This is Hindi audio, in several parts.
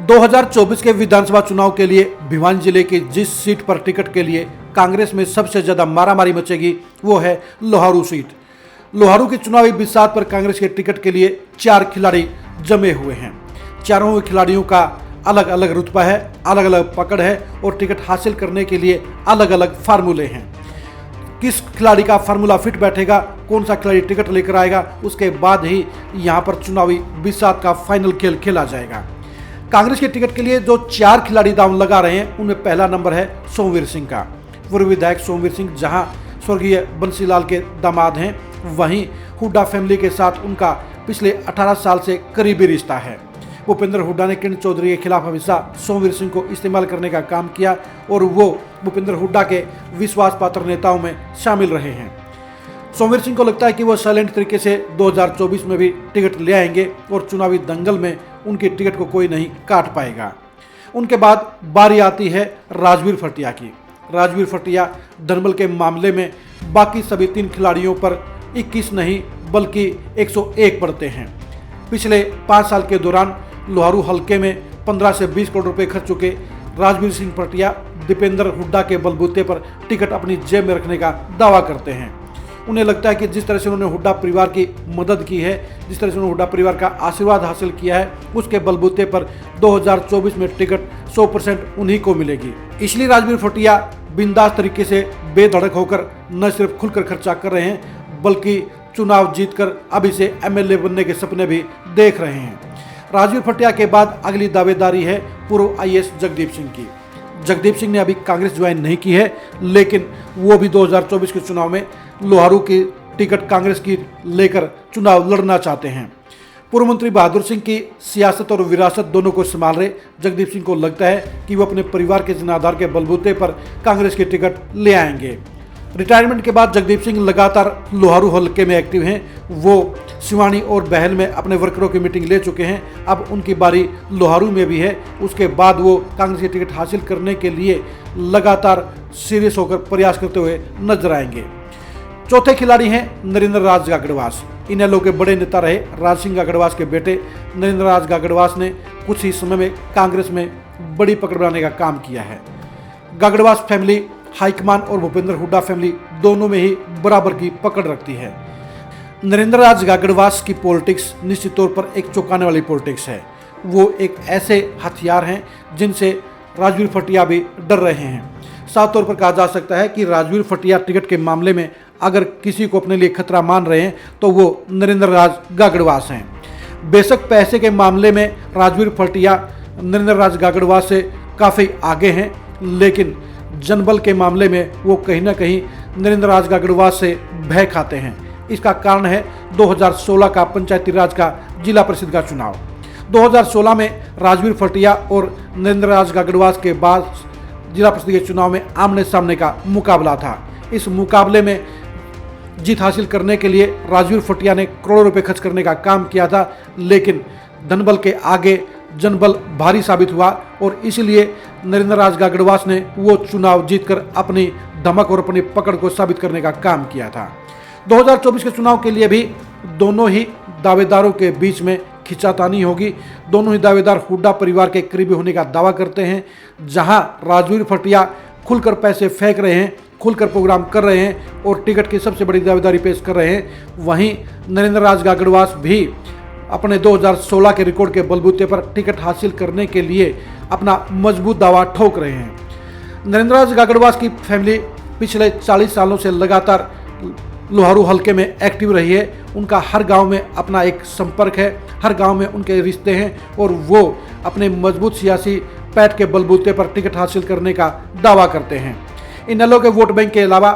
2024 के विधानसभा चुनाव के लिए भिवानी जिले की जिस सीट पर टिकट के लिए कांग्रेस में सबसे ज्यादा मारामारी मचेगी वो है लोहारू सीट। लोहारू की चुनावी बिसात पर कांग्रेस के टिकट के लिए 4 खिलाड़ी जमे हुए हैं। चारों खिलाड़ियों का अलग अलग रुतबा है, अलग अलग पकड़ है और टिकट हासिल करने के लिए अलग अलग फार्मूले हैं। किस खिलाड़ी का फार्मूला फिट बैठेगा, कौन सा खिलाड़ी टिकट लेकर आएगा, उसके बाद ही यहाँ पर चुनावी बिसात का फाइनल खेल खेला जाएगा। कांग्रेस के टिकट के लिए जो 4 खिलाड़ी दांव लगा रहे हैं उनमें पहला नंबर है सोमवीर सिंह का। पूर्व विधायक सोमवीर सिंह जहां स्वर्गीय बंसीलाल के दामाद हैं, वहीं हुड्डा फैमिली के साथ उनका पिछले 18 साल से करीबी रिश्ता है। भूपेंद्र हुड्डा ने किरण चौधरी के खिलाफ हमेशा सोमवीर सिंह को इस्तेमाल करने का काम किया और वो भूपेंद्र हुड्डा के विश्वास पात्र नेताओं में शामिल रहे हैं। सोमवीर सिंह को लगता है कि वो साइलेंट तरीके से 2024 में भी टिकट ले आएंगे और चुनावी दंगल में उनकी टिकट को कोई नहीं काट पाएगा। उनके बाद बारी आती है राजवीर फटिया की। राजवीर फटिया धनबल के मामले में बाकी सभी 3 खिलाड़ियों पर 21 नहीं बल्कि 101 पड़ते हैं। पिछले 5 साल के दौरान लोहारू हलके में 15 से 20 करोड़ रुपए खर्च चुके राजवीर सिंह फटिया दीपेंद्र हुड्डा के बलबूते पर टिकट अपनी जेब में रखने का दावा करते हैं। उन्हें लगता है कि जिस तरह से उन्होंने हुड्डा परिवार की मदद की है, जिस तरह से उन्होंने हुड्डा परिवार का आशीर्वाद हासिल किया है, उसके बलबूते पर 2024 में टिकट 100% उन्हीं को मिलेगी। इसलिए राजवीर फटिया बिंदास तरीके से बेधड़क होकर न सिर्फ खुलकर खर्चा कर रहे हैं बल्कि चुनाव जीतकर अभी से एमएलए बनने के सपने भी देख रहे हैं। राजवीर फटिया के बाद अगली दावेदारी है पूर्व आईएएस जगदीप सिंह की। जगदीप सिंह ने अभी कांग्रेस ज्वाइन नहीं की है, लेकिन वो भी 2024 के चुनाव में लोहारू की टिकट कांग्रेस की लेकर चुनाव लड़ना चाहते हैं। पूर्व मंत्री बहादुर सिंह की सियासत और विरासत दोनों को संभाल रहे जगदीप सिंह को लगता है कि वो अपने परिवार के जनाधार के बलबूते पर कांग्रेस की टिकट ले आएंगे। रिटायरमेंट के बाद जगदीप सिंह लगातार लोहारू हलके में एक्टिव हैं। वो सिवानी और बहल में अपने वर्करों की मीटिंग ले चुके हैं। अब उनकी बारी लोहारू में भी है। उसके बाद वो कांग्रेस की टिकट हासिल करने के लिए लगातार सीरियस होकर प्रयास करते हुए नजर आएंगे। चौथे खिलाड़ी हैं नरेंद्र राज गागड़वास। इनेलो के बड़े नेता रहे राज सिंह गागड़वास के बेटे नरेंद्र राज गागड़वास ने कुछ ही समय में कांग्रेस में बड़ी पकड़ बनाने का काम किया है। गागड़वास फैमिली हाईकमान और भूपेंद्र हुड्डा फैमिली दोनों में ही बराबर की पकड़ रखती है। नरेंद्र राज गागड़वास की पॉलिटिक्स निश्चित तौर पर एक चौंकाने वाली पॉलिटिक्स है। वो एक ऐसे हथियार हैं जिनसे राजवीर फटिया भी डर रहे हैं। साफ तौर पर कहा जा सकता है कि राजवीर फटिया टिकट के मामले में अगर किसी को अपने लिए खतरा मान रहे हैं तो वो नरेंद्र राज गागड़वास हैं। बेशक पैसे के मामले में राजवीर फटिया नरेंद्र राज गागड़वास से काफ़ी आगे हैं, लेकिन जनबल के मामले में वो कहीं ना कहीं नरेंद्र राज गागड़वास से भय खाते हैं। इसका कारण है 2016 का पंचायती राज का जिला परिषद का चुनाव। 2016 में राजवीर फटिया और नरेंद्र राज गागड़वास के बाद जिला परिषद के चुनाव में आमने सामने का मुकाबला था। इस मुकाबले में जीत हासिल करने के लिए राजवीर फटिया ने करोड़ों रुपए खर्च करने का काम किया था, लेकिन धनबल के आगे जनबल भारी साबित हुआ और इसलिए नरेंद्र राज गागड़वास ने वो चुनाव जीतकर अपनी धमक और अपनी पकड़ को साबित करने का काम किया था। 2024 के चुनाव के लिए भी दोनों ही दावेदारों के बीच में खिंचातानी होगी। दोनों ही दावेदार हुड्डा परिवार के करीबी होने का दावा करते हैं। जहां राजवीर फटिया खुलकर पैसे फेंक रहे हैं, खुलकर प्रोग्राम कर रहे हैं और टिकट की सबसे बड़ी दावेदारी पेश कर रहे हैं, वहीं नरेंद्र राज गागड़वास भी अपने 2016 के रिकॉर्ड के बलबूते पर टिकट हासिल करने के लिए अपना मजबूत दावा ठोक रहे हैं। नरेंद्र राज गागड़वास की फैमिली पिछले 40 सालों से लगातार लोहारू हलके में एक्टिव रही है। उनका हर गांव में अपना एक संपर्क है, हर गांव में उनके रिश्ते हैं और वो अपने मजबूत सियासी पैठ के बलबूते पर टिकट हासिल करने का दावा करते हैं। इनेलो के वोट बैंक के अलावा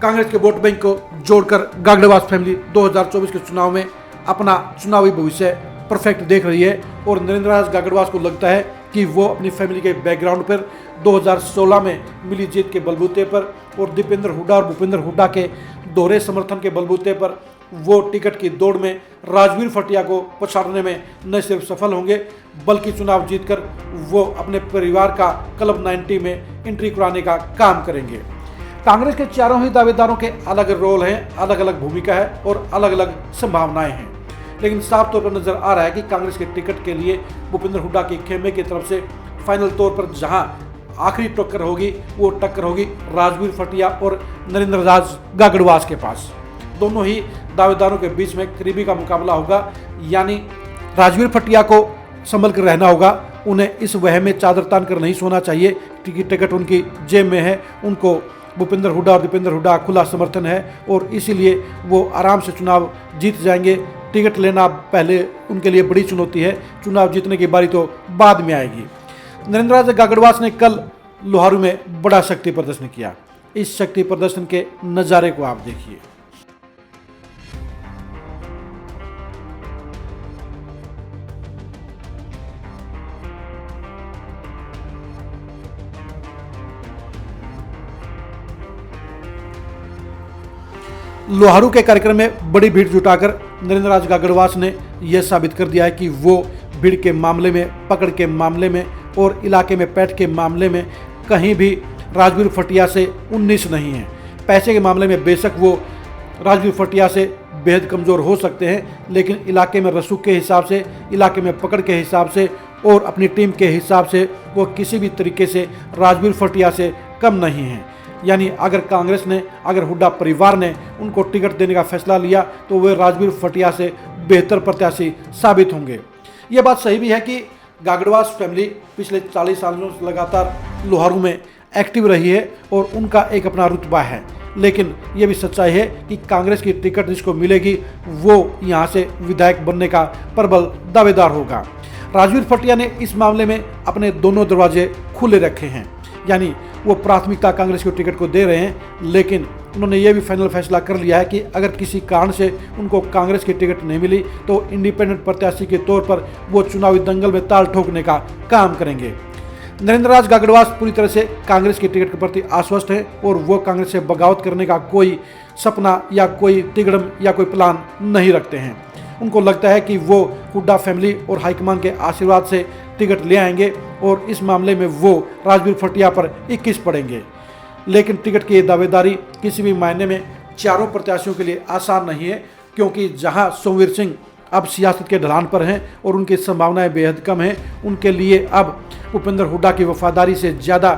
कांग्रेस के वोट बैंक को जोड़कर गागड़वास फैमिली 2024 के चुनाव में अपना चुनावी भविष्य परफेक्ट देख रही है और नरेंद्र राज गागड़वास को लगता है कि वो अपनी फैमिली के बैकग्राउंड पर 2016 में मिली जीत के बलबूते पर और दीपेंद्र हुड्डा और भूपेंद्र हुड्डा के दोहरे समर्थन के बलबूते पर वो टिकट की दौड़ में राजवीर फटिया को पछाड़ने में न सिर्फ सफल होंगे बल्कि चुनाव जीतकर वो अपने परिवार का क्लब 90 में एंट्री कराने का काम करेंगे। कांग्रेस के चारों ही दावेदारों के अलग रोल हैं, अलग अलग भूमिका है और अलग अलग संभावनाएं हैं, लेकिन साफ तौर पर नजर आ रहा है कि कांग्रेस के टिकट के लिए भूपेंद्र हुड्डा के खेमे की तरफ से फाइनल तौर पर जहां आखिरी टक्कर होगी वो टक्कर होगी राजवीर फटिया और नरेंद्र राज गागड़वास के पास। दोनों ही दावेदारों के बीच में करीबी का मुकाबला होगा, यानी राजवीर फटिया को संभल कर रहना होगा। उन्हें इस वह में चादर तान कर नहीं सोना चाहिए क्योंकि टिकट उनकी जेब में है। उनको भूपेंद्र हुड्डा और दीपेंद्र हुड्डा खुला समर्थन है और इसीलिए वो आराम से चुनाव जीत जाएंगे। टिकट लेना पहले उनके लिए बड़ी चुनौती है, चुनाव जीतने की बारी तो बाद में आएगी। नरेंद्र राज गागड़वास ने कल लोहारू में बड़ा शक्ति प्रदर्शन किया। इस शक्ति प्रदर्शन के नज़ारे को आप देखिए। लोहारू के कार्यक्रम में बड़ी भीड़ जुटाकर नरेंद्र राज गागड़वास ने यह साबित कर दिया है कि वो भीड़ के मामले में, पकड़ के मामले में और इलाके में पैठ के मामले में कहीं भी राजवीर फटिया से 19 नहीं है। पैसे के मामले में बेशक वो राजवीर फटिया से बेहद कमज़ोर हो सकते हैं, लेकिन इलाके में रसूख के हिसाब से, इलाके में पकड़ के हिसाब से और अपनी टीम के हिसाब से वो किसी भी तरीके से राजवीर फटिया से कम नहीं है। यानी अगर कांग्रेस ने, अगर हुड्डा परिवार ने उनको टिकट देने का फैसला लिया तो वे राजवीर फटिया से बेहतर प्रत्याशी साबित होंगे। ये बात सही भी है कि गागड़वास फैमिली पिछले 40 सालों से लगातार लोहारू में एक्टिव रही है और उनका एक अपना रुतबा है, लेकिन ये भी सच्चाई है कि कांग्रेस की टिकट जिसको मिलेगी वो यहाँ से विधायक बनने का प्रबल दावेदार होगा। राजवीर फटिया ने इस मामले में अपने दोनों दरवाजे खुले रखे हैं, यानी वो प्राथमिकता कांग्रेस को टिकट को दे रहे हैं, लेकिन उन्होंने ये भी फाइनल फैसला कर लिया है कि अगर किसी कारण से उनको कांग्रेस की टिकट नहीं मिली तो इंडिपेंडेंट प्रत्याशी के तौर पर वो चुनावी दंगल में ताल ठोकने का काम करेंगे। नरेंद्र राज गागड़वास पूरी तरह से कांग्रेस की टिकट के प्रति आश्वस्त है और वो कांग्रेस से बगावत करने का कोई सपना या कोई तिगड़म या कोई प्लान नहीं रखते हैं। उनको लगता है कि वो हुड्डा फैमिली और हाईकमान के आशीर्वाद से टिकट ले आएंगे और इस मामले में वो राजवीर फटिया पर 21 पड़ेंगे। लेकिन टिकट की दावेदारी किसी भी मायने में चारों प्रत्याशियों के लिए आसान नहीं है, क्योंकि जहां सोमवीर सिंह अब सियासत के ढलान पर हैं और उनकी संभावनाएं बेहद कम हैं, उनके लिए अब भूपेंद्र हुड्डा की वफादारी से ज़्यादा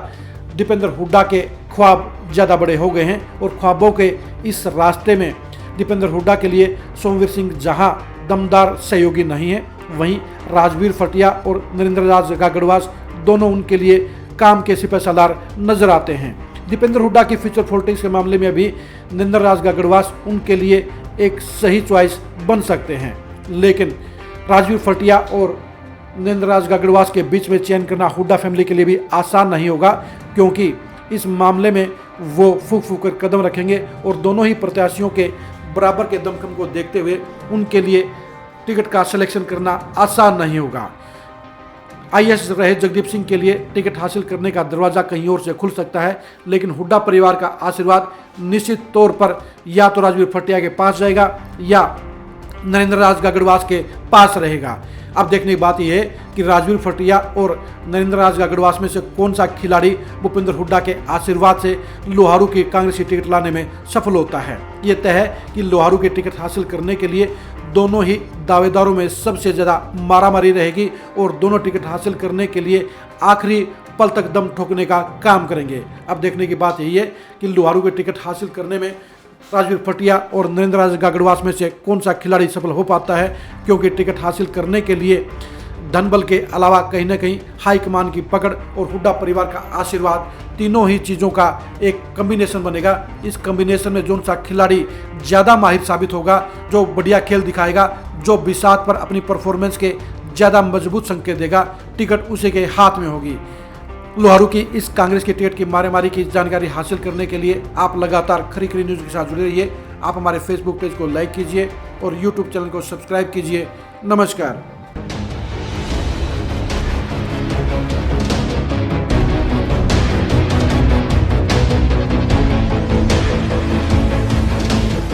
दीपेंद्र हुड्डा के ख्वाब ज़्यादा बड़े हो गए हैं और ख्वाबों के इस रास्ते में दीपेंद्र हुड्डा के लिए सोमवीर सिंह जहां दमदार सहयोगी नहीं है, वहीं राजवीर फटिया और नरेंद्र राज गागड़वास दोनों उनके लिए काम के सिपहसालार नजर आते हैं। दीपेंद्र हुड्डा की फ्यूचर पॉलिटिक्स के मामले में भी नरेंद्र राज गागड़वास उनके लिए एक सही चॉइस बन सकते हैं, लेकिन राजवीर फटिया और नरेंद्र राज गागड़वास के बीच में चयन करना हुड्डा फैमिली के लिए भी आसान नहीं होगा, क्योंकि इस मामले में वो फूक फूक कर कदम रखेंगे और दोनों ही प्रत्याशियों के बराबर के दमखम को देखते हुए उनके लिए टिकट का सिलेक्शन करना आसान नहीं होगा। आईएएस रहे जगदीप सिंह के लिए टिकट हासिल करने का दरवाज़ा कहीं और से खुल सकता है, लेकिन हुड्डा परिवार का आशीर्वाद निश्चित तौर पर या तो राजवीर फटिया के पास जाएगा या नरेंद्र राज गागड़वास के पास रहेगा। अब देखने की बात यह है कि राजवीर फटिया और नरेंद्र राज गागड़वास में से कौन सा खिलाड़ी भूपेंद्र हुड्डा के आशीर्वाद से लोहारू की कांग्रेस की टिकट लाने में सफल होता है। ये तय है कि लोहारू की टिकट हासिल करने के लिए दोनों ही दावेदारों में सबसे ज़्यादा मारामारी रहेगी और दोनों टिकट हासिल करने के लिए आखिरी पल तक दम ठोकने का काम करेंगे। अब देखने की बात यही है कि लोहारू के टिकट हासिल करने में राजवीर फटिया और नरेंद्र राज गागड़वास में से कौन सा खिलाड़ी सफल हो पाता है, क्योंकि टिकट हासिल करने के लिए धन बल के अलावा कहीं ना कहीं हाईकमान की पकड़ और हुड्डा परिवार का आशीर्वाद, तीनों ही चीज़ों का एक कम्बिनेशन बनेगा। इस कम्बिनेशन में जो सा खिलाड़ी ज़्यादा माहिर साबित होगा, जो बढ़िया खेल दिखाएगा, जो बिसात पर अपनी परफॉर्मेंस के ज़्यादा मजबूत संकेत देगा, टिकट उसी के हाथ में होगी। लोहारू की इस कांग्रेस की टिकट की मारेमारी की जानकारी हासिल करने के लिए आप लगातार खरी खरी न्यूज़ के साथ जुड़े रहिए। आप हमारे फेसबुक पेज को लाइक कीजिए और यूट्यूब चैनल को सब्सक्राइब कीजिए। नमस्कार।